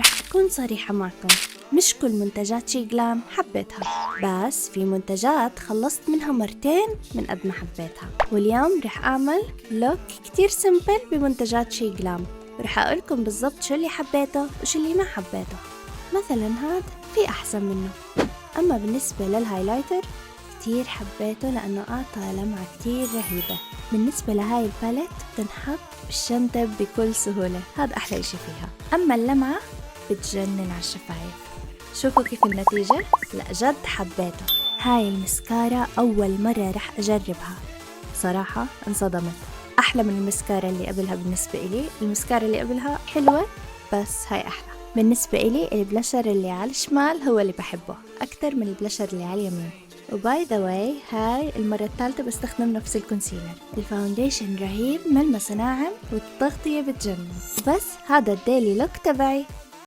رح أكون صريحة معكم، مش كل منتجات شي جلام حبيتها، بس في منتجات خلصت منها مرتين من قد ما حبيتها. واليوم رح أعمل لوك كتير سمبل بمنتجات شي جلام، ورح أقولكم بالضبط شو اللي حبيته وشو اللي ما حبيته. مثلا هاد في أحسن منه. أما بالنسبة للهايلايتر كتير حبيته لأنه أعطى لمعة كتير رهيبة. بالنسبة لهاي الباليت بتنحط بالشنطة بكل سهولة، هذا أحلى إشي فيها. أما اللمعة بتجنن على الشفايف. شوفوا كيف النتيجة، لا جد حبيته. هاي المسكارة أول مرة رح أجربها، صراحة انصدمت، أحلى من المسكارة اللي قبلها. بالنسبة إلي المسكارة اللي قبلها حلوة بس هاي أحلى. بالنسبة إلي البلاشر اللي على الشمال هو اللي بحبه أكتر من البلاشر اللي على اليمين. وباي ذا واي هاي المرة الثالثة بستخدم نفس الكونسيلر. الفاونديشن رهيب، ملمسه ناعم والتغطية بتجنن. بس هذا الديلي لوك تبعي.